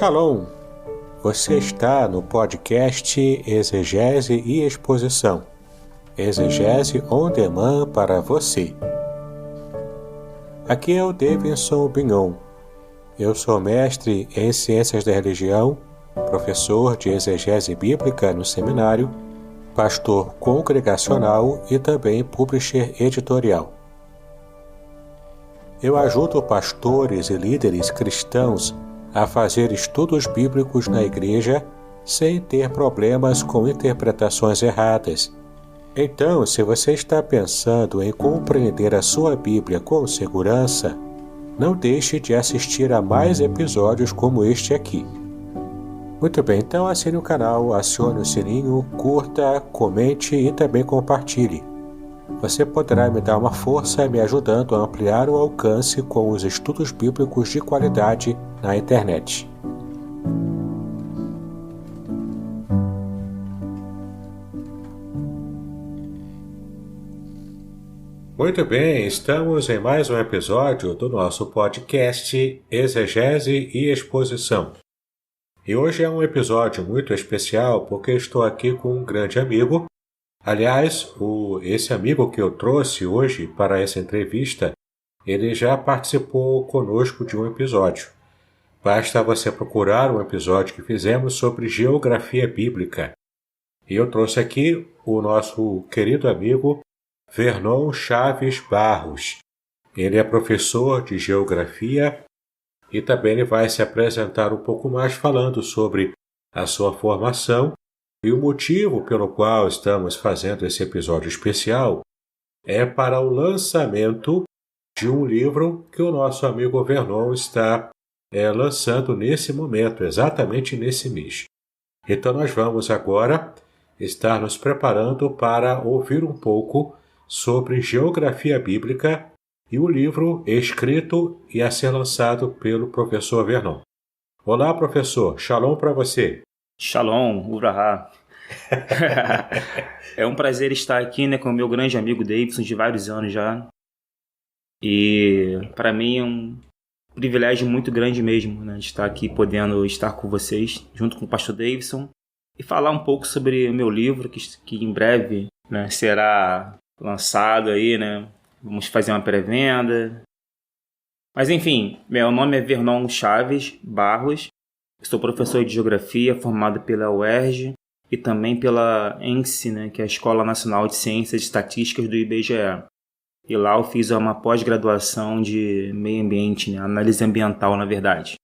Shalom! Você está no podcast Exegese e Exposição. Exegese on demand para você. Aqui é o Davidson Bignon. Eu sou mestre em Ciências da Religião, professor de Exegese Bíblica no seminário, pastor congregacional e também publisher editorial. Eu ajudo pastores e líderes cristãos a fazer estudos bíblicos na igreja sem ter problemas com interpretações erradas. Então, se você está pensando em compreender a sua Bíblia com segurança, não deixe de assistir a mais episódios como este aqui. Muito bem, então assine o canal, acione o sininho, curta, comente e também compartilhe. Você poderá me dar uma força me ajudando a ampliar o alcance com os estudos bíblicos de qualidade na internet. Muito bem, estamos em mais um episódio do nosso podcast Exegese e Exposição. E hoje é um episódio muito especial porque estou aqui com um grande amigo. Aliás, esse amigo que eu trouxe hoje para essa entrevista, ele já participou conosco de um episódio. Basta você procurar um episódio que fizemos sobre geografia bíblica. E eu trouxe aqui o nosso querido amigo Vernon Chaves Barros. Ele é professor de geografia e também ele vai se apresentar um pouco mais falando sobre a sua formação. E o motivo pelo qual estamos fazendo esse episódio especial é para o lançamento de um livro que o nosso amigo Vernon está lançando nesse momento, exatamente nesse mês. Então nós vamos agora estar nos preparando para ouvir um pouco sobre geografia bíblica e o livro escrito e a ser lançado pelo professor Vernon. Olá, professor. Shalom para você. Shalom, Urahá. É um prazer estar aqui, com o meu grande amigo Davidson, de vários anos já. E para mim é um privilégio muito grande mesmo, de estar aqui podendo estar com vocês, junto com o pastor Davidson, e falar um pouco sobre o meu livro, que em breve será lançado aí, Vamos fazer uma pré-venda. Mas enfim, meu nome é Vernon Chaves Barros. Sou professor de Geografia formado pela UERJ e também pela ENSE, que é a Escola Nacional de Ciências e Estatísticas do IBGE. E lá eu fiz uma pós-graduação de meio ambiente, análise ambiental, na verdade.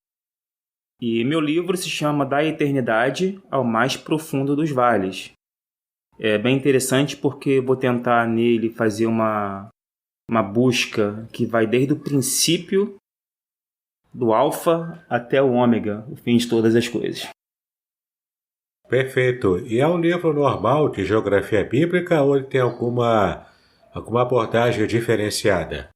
E meu livro se chama Da Eternidade ao Mais Profundo dos Vales. É bem interessante porque vou tentar nele fazer uma busca que vai desde o princípio do alfa até o ômega, o fim de todas as coisas. Perfeito. E é um livro normal de geografia bíblica ou ele tem alguma abordagem diferenciada?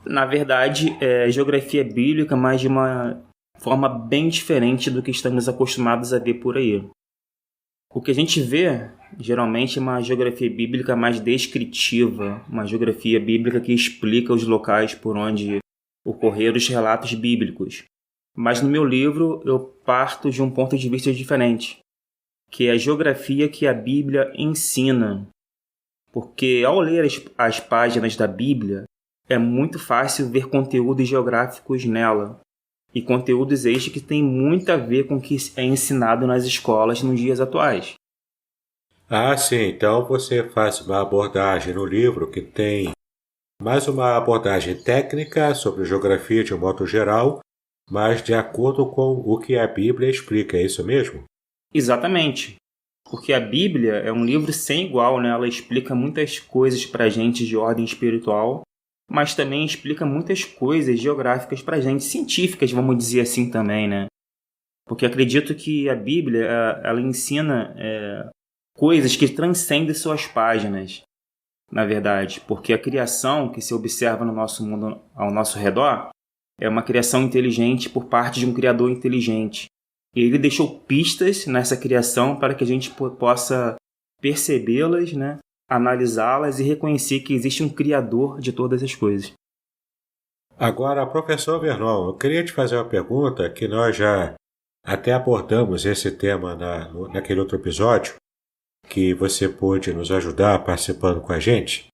Na verdade, é geografia bíblica, mas de uma forma bem diferente do que estamos acostumados a ver por aí. O que a gente vê, geralmente, é uma geografia bíblica mais descritiva, uma geografia bíblica que explica os locais por onde ocorreram os relatos bíblicos. Mas no meu livro eu parto de um ponto de vista diferente, que é a geografia que a Bíblia ensina. Porque ao ler as páginas da Bíblia, é muito fácil ver conteúdos geográficos nela. E conteúdos estes que têm muito a ver com o que é ensinado nas escolas nos dias atuais. Ah, sim. Então você faz uma abordagem no livro que tem mais uma abordagem técnica sobre geografia de um modo geral, mas de acordo com o que a Bíblia explica, é isso mesmo? Exatamente. Porque a Bíblia é um livro sem igual, Ela explica muitas coisas para a gente de ordem espiritual, mas também explica muitas coisas geográficas para a gente, científicas, vamos dizer assim também, Porque acredito que a Bíblia, ela ensina coisas que transcendem suas páginas, na verdade. Porque a criação que se observa no nosso mundo, ao nosso redor, é uma criação inteligente por parte de um Criador inteligente. E ele deixou pistas nessa criação para que a gente possa percebê-las, analisá-las e reconhecer que existe um Criador de todas as coisas. Agora, professor Vernon, eu queria te fazer uma pergunta que nós já Até abordamos esse tema naquele outro episódio, que você pôde nos ajudar participando com a gente.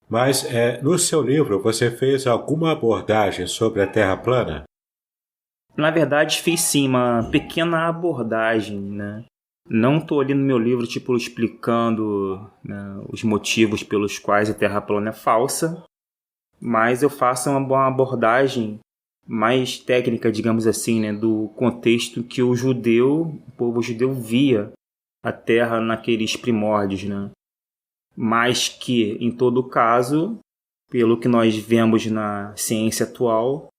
Mas no seu livro você fez alguma abordagem sobre a Terra plana? Na verdade, fiz sim uma pequena abordagem, né? Não estou ali no meu livro, explicando, né, os motivos pelos quais a Terra plana é falsa, mas eu faço uma abordagem mais técnica, digamos assim, né, do contexto que o povo judeu via a Terra naqueles primórdios, né? Mas que, em todo caso, pelo que nós vemos na ciência atual,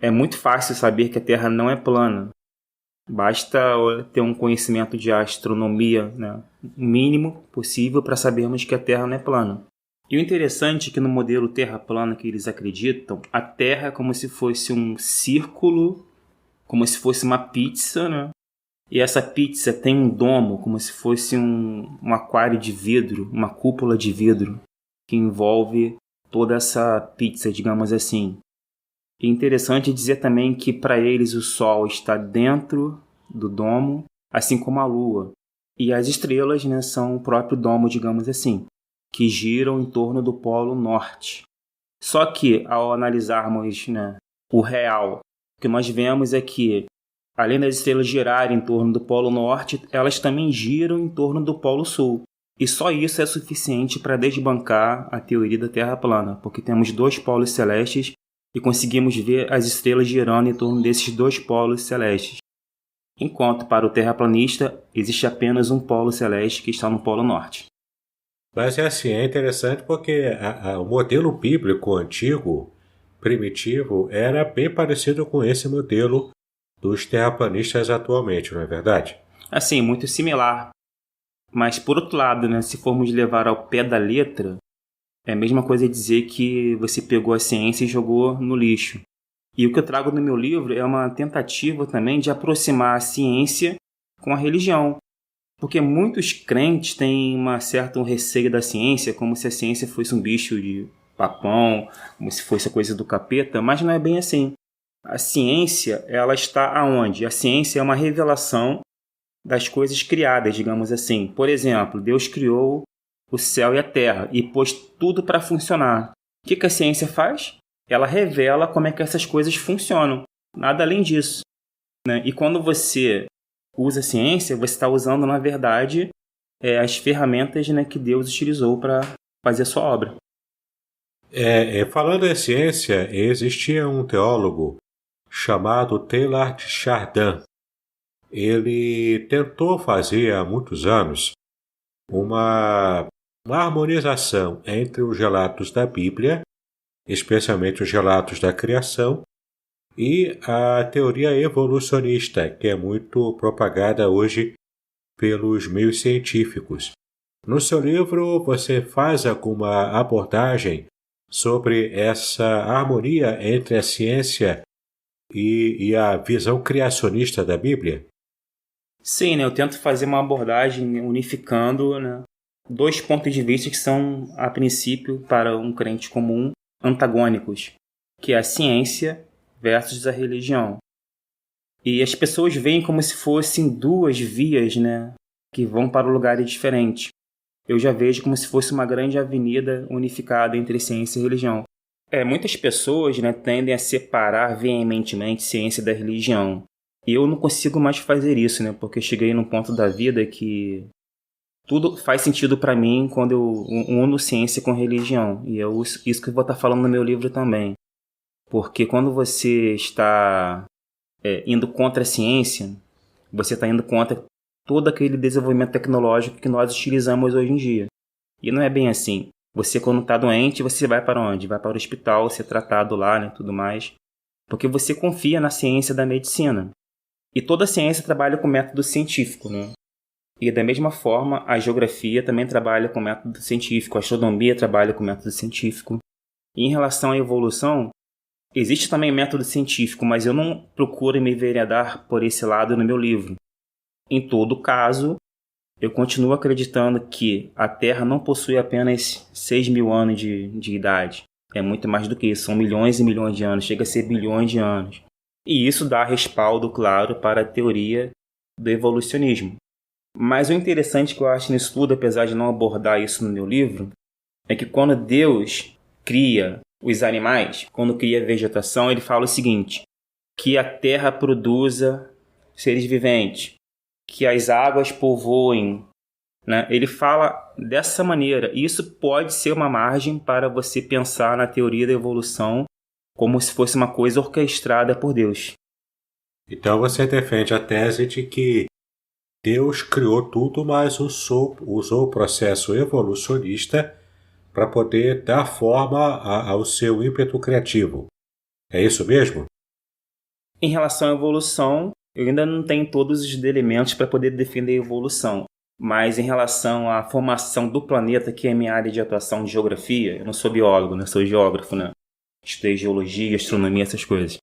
é muito fácil saber que a Terra não é plana. Basta ter um conhecimento de astronomia, né, mínimo possível para sabermos que a Terra não é plana. E o interessante é que no modelo Terra plana que eles acreditam, a Terra é como se fosse um círculo, como se fosse uma pizza, né? E essa pizza tem um domo, como se fosse um aquário de vidro, uma cúpula de vidro, que envolve toda essa pizza, digamos assim. E interessante dizer também que para eles o Sol está dentro do domo, assim como a Lua. E as estrelas, né, são o próprio domo, digamos assim, que giram em torno do Polo Norte. Só que, ao analisarmos, né, o real, o que nós vemos é que, além das estrelas girarem em torno do Polo Norte, elas também giram em torno do Polo Sul. E só isso é suficiente para desbancar a teoria da Terra plana, porque temos dois polos celestes e conseguimos ver as estrelas girando em torno desses dois polos celestes. Enquanto para o terraplanista existe apenas um polo celeste que está no Polo Norte. Mas é interessante porque o modelo bíblico antigo, primitivo, era bem parecido com esse modelo dos terraplanistas atualmente, não é verdade? Assim, muito similar. Mas, por outro lado, né, se formos levar ao pé da letra, é a mesma coisa dizer que você pegou a ciência e jogou no lixo. E o que eu trago no meu livro é uma tentativa também de aproximar a ciência com a religião. Porque muitos crentes têm um receio da ciência, como se a ciência fosse um bicho de papão, como se fosse a coisa do capeta, mas não é bem assim. A ciência, ela está aonde? A ciência é uma revelação das coisas criadas, digamos assim. Por exemplo, Deus criou o céu e a terra e pôs tudo para funcionar. O que a ciência faz? Ela revela como é que essas coisas funcionam. Nada além disso, né? E quando você usa a ciência, você está usando, na verdade, as ferramentas, né, que Deus utilizou para fazer a sua obra. Falando em ciência, existia um teólogo chamado Teilhard de Chardin. Ele tentou fazer há muitos anos uma harmonização entre os relatos da Bíblia, especialmente os relatos da criação, e a teoria evolucionista, que é muito propagada hoje pelos meios científicos. No seu livro, você faz alguma abordagem sobre essa harmonia entre a ciência e a visão criacionista da Bíblia? Sim, né, eu tento fazer uma abordagem unificando, né, dois pontos de vista que são, a princípio, para um crente comum, antagônicos, que é a ciência versus a religião. E as pessoas veem como se fossem duas vias, né, que vão para lugares diferentes. Eu já vejo como se fosse uma grande avenida unificada entre ciência e religião. Muitas pessoas, né, tendem a separar veementemente ciência da religião. E eu não consigo mais fazer isso, né, porque eu cheguei num ponto da vida que tudo faz sentido para mim quando eu uno ciência com religião. E é isso que eu vou estar falando no meu livro também. Porque quando você está indo contra a ciência, você está indo contra todo aquele desenvolvimento tecnológico que nós utilizamos hoje em dia. E não é bem assim. Você, quando está doente, você vai para onde? Vai para o hospital, ser tratado lá, né, tudo mais. Porque você confia na ciência da medicina. E toda a ciência trabalha com método científico, né? E da mesma forma, a geografia também trabalha com método científico, a astronomia trabalha com método científico. E em relação à evolução, existe também método científico, mas eu não procuro me enveredar por esse lado no meu livro. Em todo caso, eu continuo acreditando que a Terra não possui apenas 6.000 anos de idade. É muito mais do que isso, são milhões e milhões de anos, chega a ser bilhões de anos. E isso dá respaldo, claro, para a teoria do evolucionismo. Mas o interessante que eu acho nisso tudo, apesar de não abordar isso no meu livro, é que quando Deus cria os animais, quando cria a vegetação, ele fala o seguinte: que a terra produza seres viventes, que as águas povoem, né? Ele fala dessa maneira. E isso pode ser uma margem para você pensar na teoria da evolução como se fosse uma coisa orquestrada por Deus. Então você defende a tese de que Deus criou tudo, mas usou o processo evolucionista para poder dar forma ao seu ímpeto criativo. É isso mesmo? Em relação à evolução, eu ainda não tenho todos os elementos para poder defender a evolução. Mas em relação à formação do planeta, que é a minha área de atuação de geografia, eu não sou biólogo, né? Sou geógrafo, né? Estudei geologia, astronomia, essas coisas.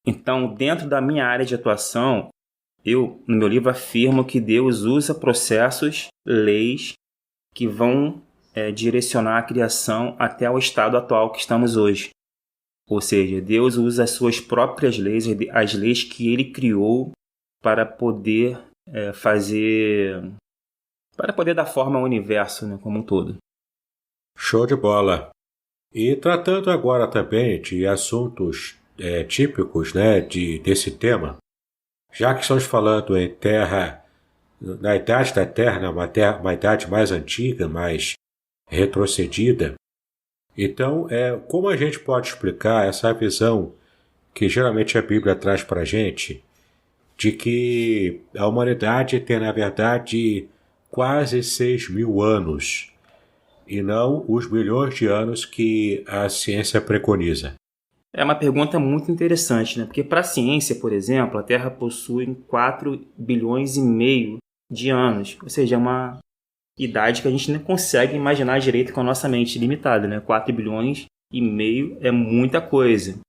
Então, dentro da minha área de atuação, eu, no meu livro, afirmo que Deus usa processos, leis, que vão direcionar a criação até o estado atual que estamos hoje. Ou seja, Deus usa as suas próprias leis, as leis que Ele criou para poder para poder dar forma ao universo, né, como um todo. Show de bola! E tratando agora também de assuntos típicos, né, desse tema, já que estamos falando em terra, na idade da Terra, uma idade mais antiga, mais retrocedida, então, como a gente pode explicar essa visão que geralmente a Bíblia traz para a gente, de que a humanidade tem, na verdade, quase 6.000 anos, e não os milhões de anos que a ciência preconiza? É uma pergunta muito interessante, né? Porque para a ciência, por exemplo, a Terra possui 4,5 bilhões de anos, ou seja, é uma idade que a gente não consegue imaginar direito com a nossa mente limitada, né? 4,5 bilhões é muita coisa.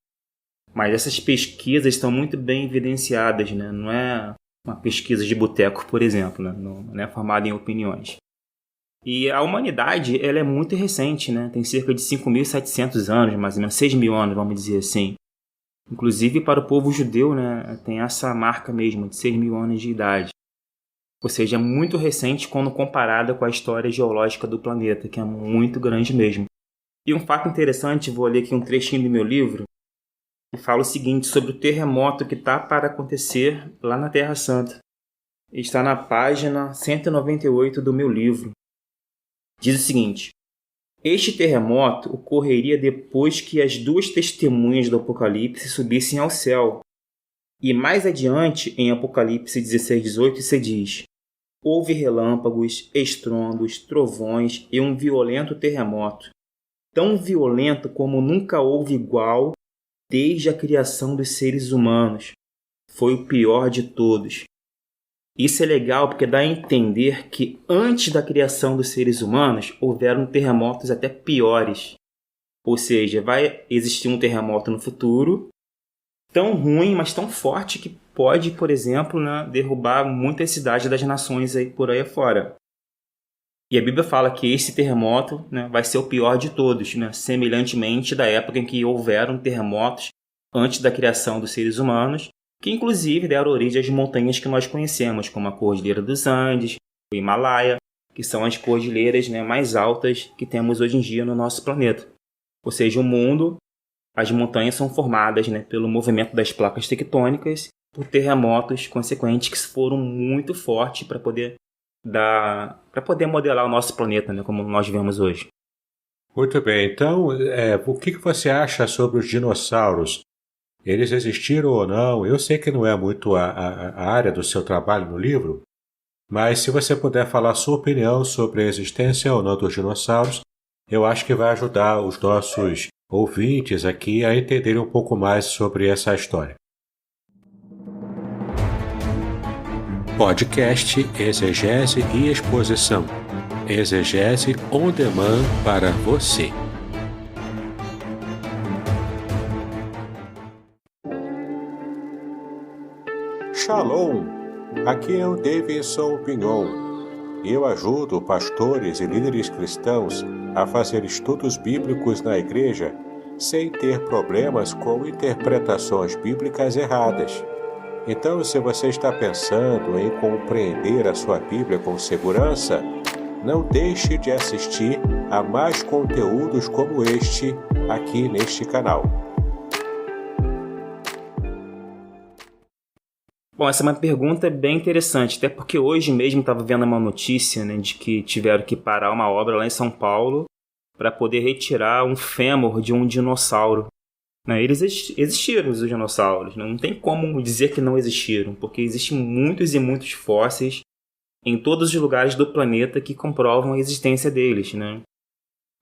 Mas essas pesquisas estão muito bem evidenciadas, né? Não é uma pesquisa de boteco, por exemplo, né? Não é formada em opiniões. E a humanidade, ela é muito recente, né? Tem cerca de 5.700 anos, mais ou menos 6.000 anos, vamos dizer assim. Inclusive para o povo judeu, né? Tem essa marca mesmo, de 6.000 anos de idade. Ou seja, é muito recente quando comparada com a história geológica do planeta, que é muito grande mesmo. E um fato interessante, vou ler aqui um trechinho do meu livro, que fala o seguinte sobre o terremoto que está para acontecer lá na Terra Santa. Está na página 198 do meu livro. Diz o seguinte: este terremoto ocorreria depois que as duas testemunhas do Apocalipse subissem ao céu. E mais adiante, em Apocalipse 16:18, se diz: houve relâmpagos, estrondos, trovões e um violento terremoto, tão violento como nunca houve igual desde a criação dos seres humanos. Foi o pior de todos. Isso é legal porque dá a entender que antes da criação dos seres humanos houveram terremotos até piores. Ou seja, vai existir um terremoto no futuro tão ruim, mas tão forte que pode, por exemplo, né, derrubar muitas cidades das nações aí por aí afora. E a Bíblia fala que esse terremoto, né, vai ser o pior de todos, né, semelhantemente da época em que houveram terremotos antes da criação dos seres humanos, que inclusive deram origem às montanhas que nós conhecemos, como a Cordilheira dos Andes, o Himalaia, que são as cordilheiras, né, mais altas que temos hoje em dia no nosso planeta. Ou seja, o mundo, as montanhas são formadas, né, pelo movimento das placas tectônicas, por terremotos consequentes que foram muito fortes para poder modelar o nosso planeta, né, como nós vemos hoje. Muito bem, então o que você acha sobre os dinossauros? Eles existiram ou não? Eu sei que não é muito a área do seu trabalho no livro, mas se você puder falar a sua opinião sobre a existência ou não dos dinossauros, eu acho que vai ajudar os nossos ouvintes aqui a entenderem um pouco mais sobre essa história. Podcast Exegese e Exposição. Exegese on demand para você. Shalom! Aqui é o Davidson Pignon. Eu ajudo pastores e líderes cristãos a fazer estudos bíblicos na igreja sem ter problemas com interpretações bíblicas erradas. Então, se você está pensando em compreender a sua Bíblia com segurança, não deixe de assistir a mais conteúdos como este aqui neste canal. Bom, essa é uma pergunta bem interessante, até porque hoje mesmo estava vendo uma notícia, né, de que tiveram que parar uma obra lá em São Paulo para poder retirar um fêmur de um dinossauro. Né, eles existiram, os dinossauros, né, não tem como dizer que não existiram, porque existem muitos e muitos fósseis em todos os lugares do planeta que comprovam a existência deles. Né.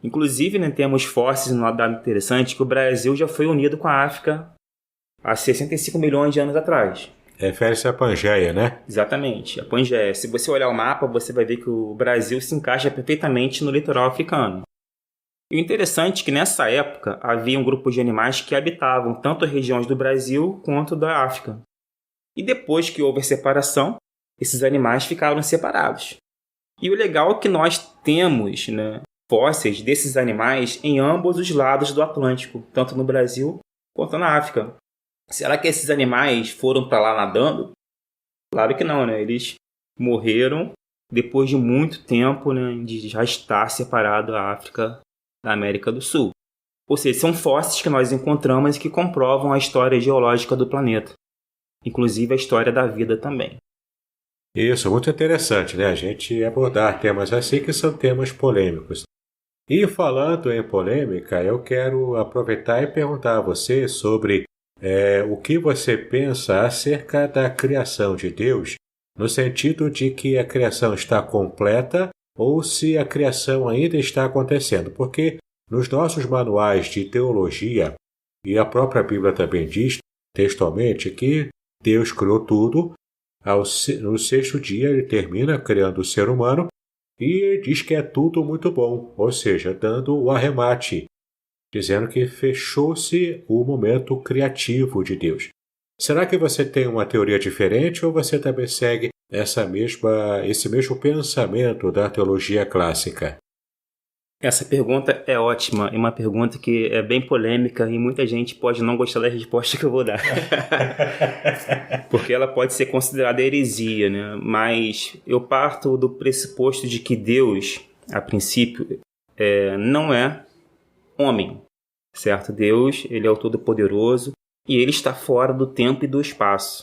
Inclusive, né, temos fósseis, um dado interessante, que o Brasil já foi unido com a África há 65 milhões de anos atrás. Refere-se à Pangeia, né? Exatamente, a Pangeia. Se você olhar o mapa, você vai ver que o Brasil se encaixa perfeitamente no litoral africano. E o interessante é que nessa época havia um grupo de animais que habitavam tanto as regiões do Brasil quanto da África. E depois que houve a separação, esses animais ficaram separados. E o legal é que nós temos, né, fósseis desses animais em ambos os lados do Atlântico, tanto no Brasil quanto na África. Será que esses animais foram para lá nadando? Claro que não, né? Eles morreram depois de muito tempo, né, de já estar separado a África da América do Sul. Ou seja, são fósseis que nós encontramos e que comprovam a história geológica do planeta, inclusive a história da vida também. Isso, muito interessante, né? A gente abordar temas assim que são temas polêmicos. E falando em polêmica, eu quero aproveitar e perguntar a você sobre o que você pensa acerca da criação de Deus, no sentido de que a criação está completa ou se a criação ainda está acontecendo. Porque nos nossos manuais de teologia, e a própria Bíblia também diz textualmente que Deus criou tudo, no sexto dia ele termina criando o ser humano e diz que é tudo muito bom, ou seja, dando o arremate, dizendo que fechou-se o momento criativo de Deus. Será que você tem uma teoria diferente ou você também segue esse mesmo pensamento da teologia clássica? Essa pergunta é ótima, é uma pergunta que é bem polêmica e muita gente pode não gostar da resposta que eu vou dar. Porque ela pode ser considerada heresia, né? Mas eu parto do pressuposto de que Deus, a princípio, não é homem, certo? Deus, ele é o Todo-Poderoso e ele está fora do tempo e do espaço.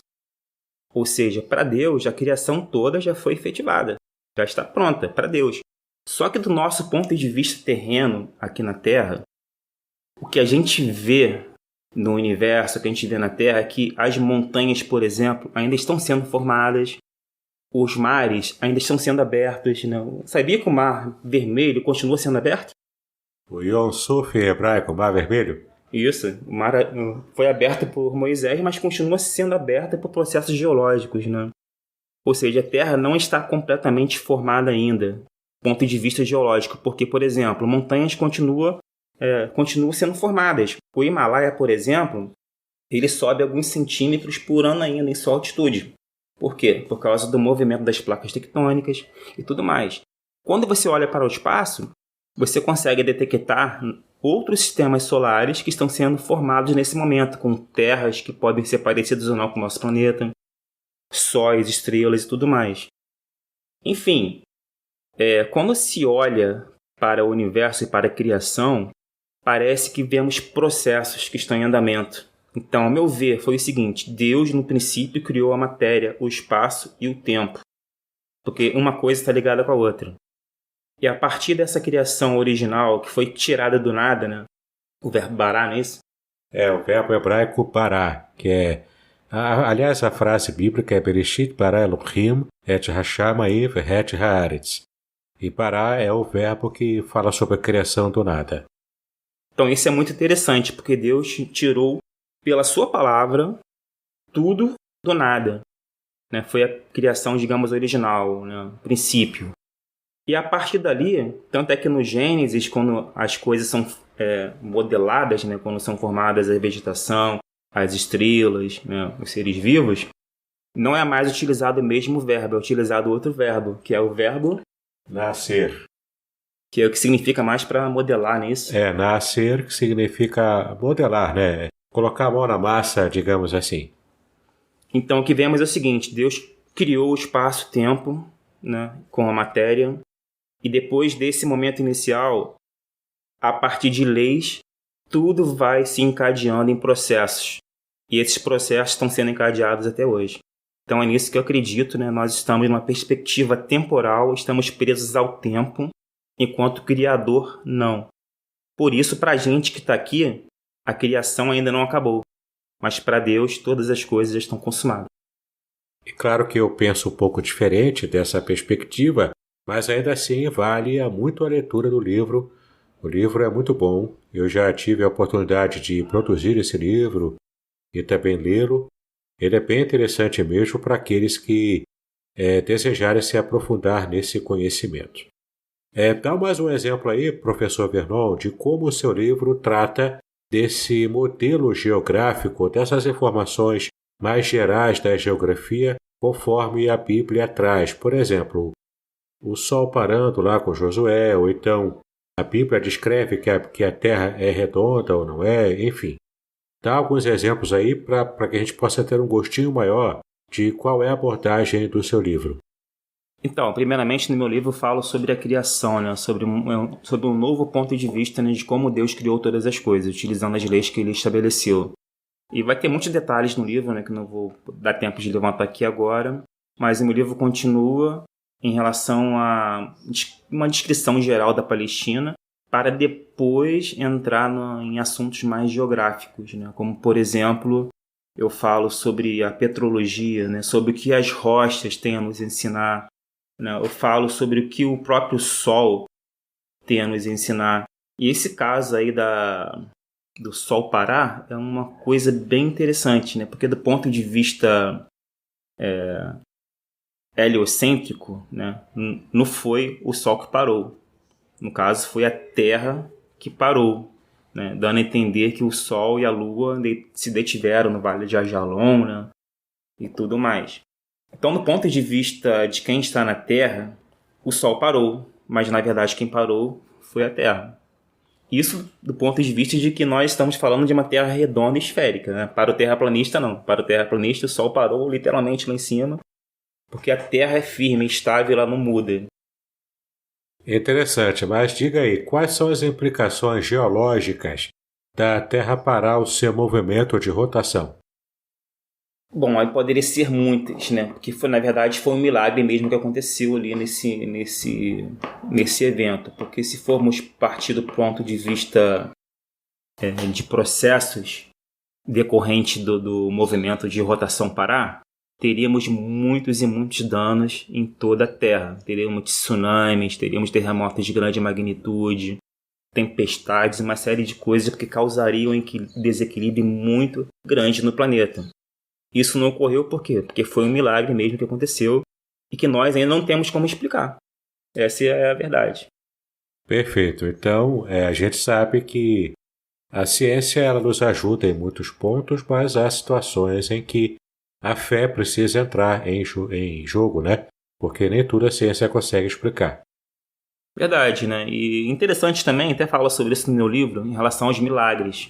Ou seja, para Deus, a criação toda já foi efetivada, já está pronta para Deus. Só que do nosso ponto de vista terreno, aqui na Terra, o que a gente vê no universo, o que a gente vê na Terra, é que as montanhas, por exemplo, ainda estão sendo formadas, os mares ainda estão sendo abertos. Não? Sabia que o Mar Vermelho continua sendo aberto? O Yom Suf em hebraico, Mar Vermelho? Isso, o mar foi aberto por Moisés, mas continua sendo aberto por processos geológicos. Né? Ou seja, a Terra não está completamente formada ainda, do ponto de vista geológico, porque, por exemplo, montanhas continuam sendo formadas. O Himalaia, por exemplo, ele sobe alguns centímetros por ano ainda em sua altitude. Por quê? Por causa do movimento das placas tectônicas e tudo mais. Quando você olha para o espaço, você consegue detectar outros sistemas solares que estão sendo formados nesse momento, com terras que podem ser parecidas ou não com o nosso planeta, sóis, estrelas e tudo mais. Enfim, quando se olha para o universo e para a criação, parece que vemos processos que estão em andamento. Então, ao meu ver, foi o seguinte: Deus, no princípio, criou a matéria, o espaço e o tempo, porque uma coisa está ligada com a outra. E a partir dessa criação original, que foi tirada do nada, né? O verbo bará, não é isso? O verbo hebraico bará, que é... aliás, a frase bíblica é Bereshit bara Elohim et hashamayim ve'et haaretz. E bará é o verbo que fala sobre a criação do nada. Então isso é muito interessante, porque Deus tirou, pela sua palavra, tudo do nada. Né? Foi a criação, digamos, original, né? O princípio. E a partir dali, tanto é que no Gênesis, quando as coisas são modeladas, né? Quando são formadas a vegetação, as estrelas, né? Os seres vivos, não é mais utilizado o mesmo verbo, é utilizado outro verbo, que é o verbo nascer. Que é o que significa mais para modelar nisso. Nascer que significa modelar, né? Colocar a mão na massa, digamos assim. Então, o que vemos é o seguinte: Deus criou o espaço-tempo, né, com a matéria, e depois desse momento inicial, a partir de leis, tudo vai se encadeando em processos. E esses processos estão sendo encadeados até hoje. Então, é nisso que eu acredito, né? Nós estamos numa perspectiva temporal, estamos presos ao tempo, enquanto o Criador não. Por isso, para a gente que está aqui, a criação ainda não acabou. Mas para Deus, todas as coisas já estão consumadas. E claro que eu penso um pouco diferente dessa perspectiva, mas ainda assim vale muito a leitura do livro. O livro é muito bom. Eu já tive a oportunidade de produzir esse livro e também lê-lo. Ele é bem interessante mesmo para aqueles que desejarem se aprofundar nesse conhecimento. Dá mais um exemplo aí, professor Vernon, de como o seu livro trata desse modelo geográfico, dessas informações mais gerais da geografia, conforme a Bíblia traz. Por exemplo, o sol parando lá com Josué, ou então a Bíblia descreve que a Terra é redonda ou não é, enfim. Dá alguns exemplos aí para que a gente possa ter um gostinho maior de qual é a abordagem do seu livro. Então, primeiramente no meu livro eu falo sobre a criação, né? sobre um novo ponto de vista, né, de como Deus criou todas as coisas, utilizando as leis que ele estabeleceu. E vai ter muitos detalhes no livro, né, que não vou dar tempo de levantar aqui agora, mas o meu livro continua em relação a uma descrição geral da Palestina, para depois entrar em assuntos mais geográficos, né? Como, por exemplo, eu falo sobre a petrologia, né? Sobre o que as rochas têm a nos ensinar, né? Eu falo sobre o que o próprio Sol tem a nos ensinar. E esse caso aí do Sol parar é uma coisa bem interessante, né? Porque do ponto de vista heliocêntrico, né? Não foi o Sol que parou. No caso, foi a Terra que parou, né? Dando a entender que o Sol e a Lua se detiveram no Vale de Ajalon, né? E tudo mais. Então, do ponto de vista de quem está na Terra, o Sol parou, mas na verdade quem parou foi a Terra. Isso do ponto de vista de que nós estamos falando de uma Terra redonda e esférica, né? Para o terraplanista, não. Para o terraplanista, o Sol parou literalmente lá em cima, porque a Terra é firme, estável, ela não muda. Interessante, mas diga aí, quais são as implicações geológicas da Terra parar o seu movimento de rotação? Bom, aí poderia ser muitas, né? Porque na verdade foi um milagre mesmo que aconteceu ali nesse evento. Porque se formos partir do ponto de vista de processos decorrentes do movimento de rotação parar, teríamos muitos e muitos danos em toda a Terra. Teríamos tsunamis, teríamos terremotos de grande magnitude, tempestades, uma série de coisas que causariam um desequilíbrio muito grande no planeta. Isso não ocorreu por quê? Porque foi um milagre mesmo que aconteceu e que nós ainda não temos como explicar. Essa é a verdade. Perfeito. Então, a gente sabe que a ciência ela nos ajuda em muitos pontos, mas há situações em que a fé precisa entrar em jogo, né? Porque nem tudo a ciência consegue explicar. Verdade, né? E interessante também, até fala sobre isso no meu livro, em relação aos milagres.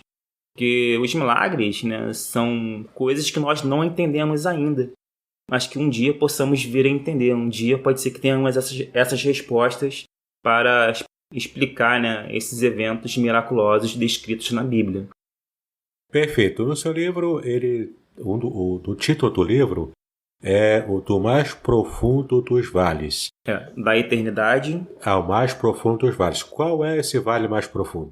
Porque os milagres, né, são coisas que nós não entendemos ainda, mas que um dia possamos vir a entender. Um dia pode ser que tenhamos essas respostas para explicar, né, esses eventos miraculosos descritos na Bíblia. Perfeito. No seu livro, o título do livro é o do mais profundo dos vales. Da eternidade ao mais profundo dos vales. Qual é esse vale mais profundo?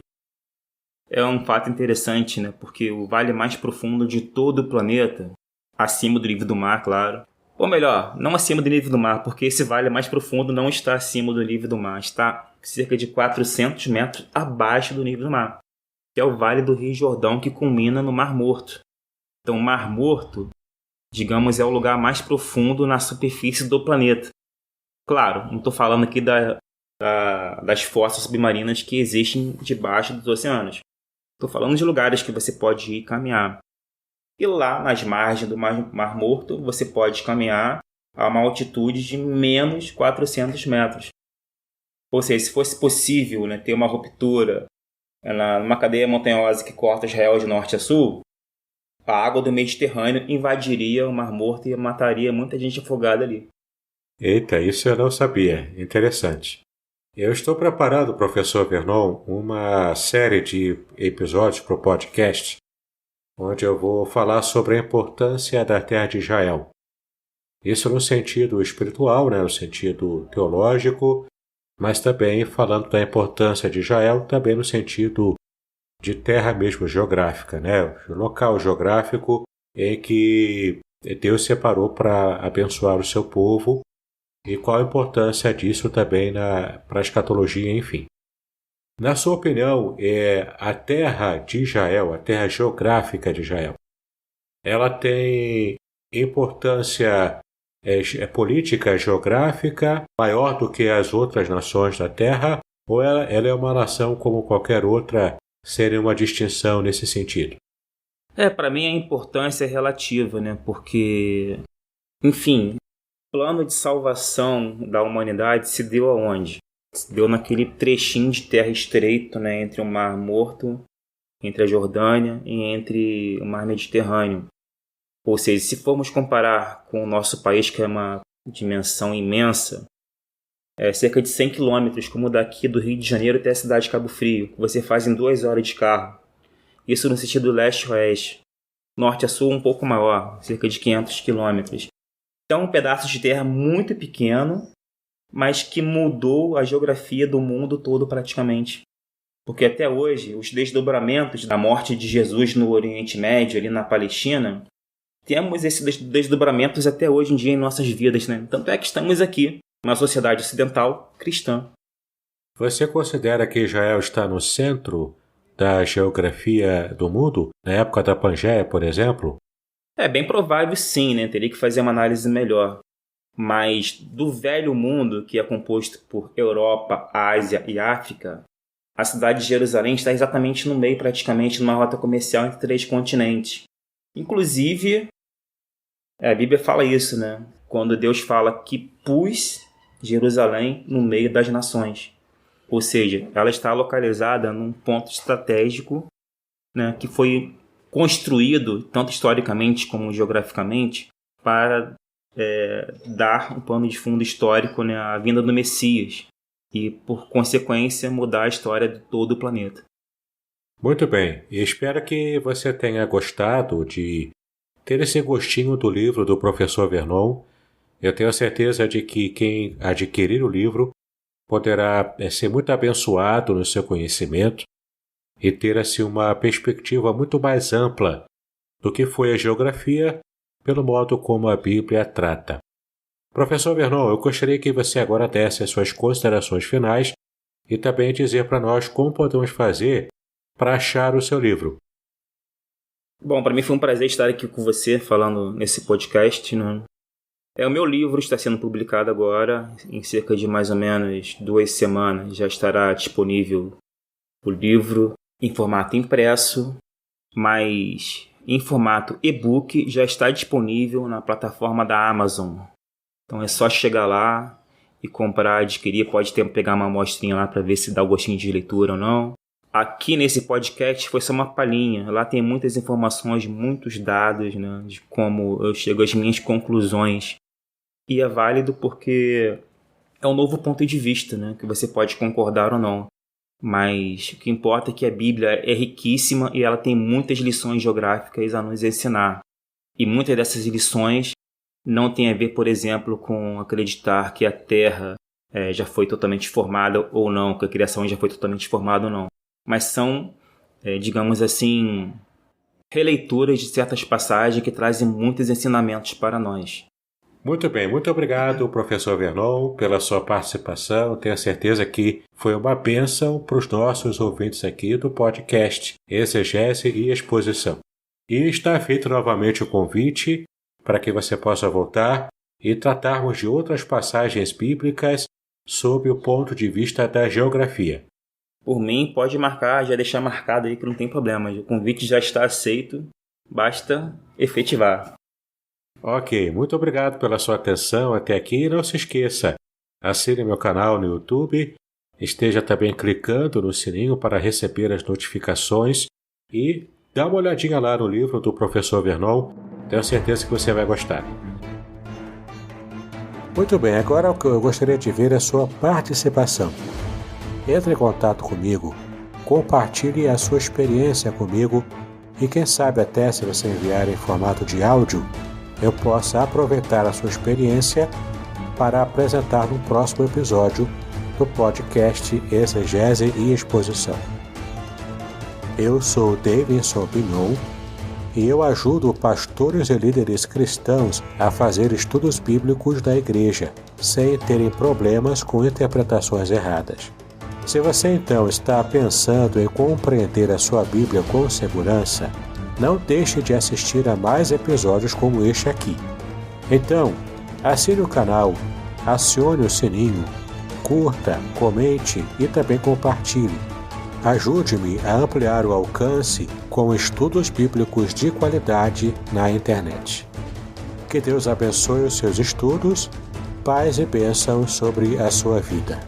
É um fato interessante, né? Porque o vale mais profundo de todo o planeta, acima do nível do mar, claro. Ou melhor, não acima do nível do mar, porque esse vale mais profundo não está acima do nível do mar. Está cerca de 400 metros abaixo do nível do mar. Que é o Vale do Rio Jordão, que culmina no Mar Morto. Então, o Mar Morto, digamos, é o lugar mais profundo na superfície do planeta. Claro, não estou falando aqui das fossas submarinas que existem debaixo dos oceanos. Estou falando de lugares que você pode ir caminhar. E lá, nas margens do Mar Morto, você pode caminhar a uma altitude de menos 400 metros. Ou seja, se fosse possível, né, ter uma ruptura numa cadeia montanhosa que corta Israel de norte a sul, a água do Mediterrâneo invadiria o Mar Morto e mataria muita gente afogada ali. Eita, isso eu não sabia. Interessante. Eu estou preparando, professor Vernon, uma série de episódios para o podcast, onde eu vou falar sobre a importância da Terra de Israel. Isso no sentido espiritual, né, no sentido teológico, mas também falando da importância de Israel, também no sentido de terra mesmo geográfica, né, o local geográfico em que Deus separou para abençoar o seu povo e qual a importância disso também para a escatologia, enfim. Na sua opinião, a terra de Israel, a terra geográfica de Israel, ela tem importância política geográfica maior do que as outras nações da Terra, ou ela é uma nação como qualquer outra, sem uma distinção nesse sentido? Para mim a importância é relativa, né? Porque, enfim, o plano de salvação da humanidade se deu aonde? Se deu naquele trechinho de terra estreito, né? Entre o Mar Morto, entre a Jordânia e entre o Mar Mediterrâneo. Ou seja, se formos comparar com o nosso país, que é uma dimensão imensa, é cerca de 100 quilômetros, como daqui do Rio de Janeiro até a cidade de Cabo Frio, que você faz em 2 horas de carro. Isso no sentido leste-oeste. Norte a sul um pouco maior, cerca de 500 quilômetros. Então, um pedaço de terra muito pequeno, mas que mudou a geografia do mundo todo praticamente. Porque até hoje, os desdobramentos da morte de Jesus no Oriente Médio, ali na Palestina, temos esses desdobramentos até hoje em dia em nossas vidas, né? Tanto é que estamos aqui, numa sociedade ocidental cristã. Você considera que Israel está no centro da geografia do mundo, na época da Pangeia, por exemplo? É bem provável sim, né? Teria que fazer uma análise melhor. Mas do velho mundo, que é composto por Europa, Ásia e África, a cidade de Jerusalém está exatamente no meio, praticamente, numa rota comercial entre 3 continentes. Inclusive, a Bíblia fala isso, né? Quando Deus fala que pus Jerusalém no meio das nações. Ou seja, ela está localizada num ponto estratégico, né, que foi construído, tanto historicamente como geograficamente, para dar um pano de fundo histórico, né, à vinda do Messias e, por consequência, mudar a história de todo o planeta. Muito bem, e espero que você tenha gostado de ter esse gostinho do livro do professor Vernon. Eu tenho certeza de que quem adquirir o livro poderá ser muito abençoado no seu conhecimento e ter assim uma perspectiva muito mais ampla do que foi a geografia pelo modo como a Bíblia trata. Professor Vernon, eu gostaria que você agora desse as suas considerações finais e também dizer para nós como podemos fazer para achar o seu livro. Bom, para mim foi um prazer estar aqui com você falando nesse podcast, né? O meu livro está sendo publicado agora, em cerca de mais ou menos 2 semanas já estará disponível o livro em formato impresso, mas em formato e-book já está disponível na plataforma da Amazon. Então é só chegar lá e comprar, adquirir, pode pegar uma amostrinha lá para ver se dá o gostinho de leitura ou não. Aqui nesse podcast foi só uma palhinha, lá tem muitas informações, muitos dados, né, de como eu chego às minhas conclusões. E é válido porque é um novo ponto de vista, né, que você pode concordar ou não. Mas o que importa é que a Bíblia é riquíssima e ela tem muitas lições geográficas a nos ensinar. E muitas dessas lições não têm a ver, por exemplo, com acreditar que a Terra já foi totalmente formada ou não, que a criação já foi totalmente formada ou não. Mas são, digamos assim, releituras de certas passagens que trazem muitos ensinamentos para nós. Muito bem, muito obrigado, professor Vernon, pela sua participação. Tenho certeza que foi uma bênção para os nossos ouvintes aqui do podcast Exegese e Exposição. E está feito novamente o convite para que você possa voltar e tratarmos de outras passagens bíblicas sob o ponto de vista da geografia. Por mim, pode marcar, já deixar marcado aí que não tem problema. O convite já está aceito, basta efetivar. Ok, muito obrigado pela sua atenção até aqui e não se esqueça, assine meu canal no YouTube Esteja também clicando no sininho para receber as notificações e dá uma olhadinha lá no livro do Professor Vernon. Tenho certeza que você vai gostar. Muito bem, agora o que eu gostaria de ver é a sua participação. Entre em contato comigo, compartilhe a sua experiência comigo e quem sabe até se você enviar em formato de áudio, eu possa aproveitar a sua experiência para apresentar no próximo episódio do podcast Exegese e Exposição. Eu sou Davidson Bignon e eu ajudo pastores e líderes cristãos a fazer estudos bíblicos da igreja, sem terem problemas com interpretações erradas. Se você então está pensando em compreender a sua Bíblia com segurança, não deixe de assistir a mais episódios como este aqui. Então, assine o canal, acione o sininho, curta, comente e também compartilhe. Ajude-me a ampliar o alcance com estudos bíblicos de qualidade na internet. Que Deus abençoe os seus estudos, paz e bênçãos sobre a sua vida.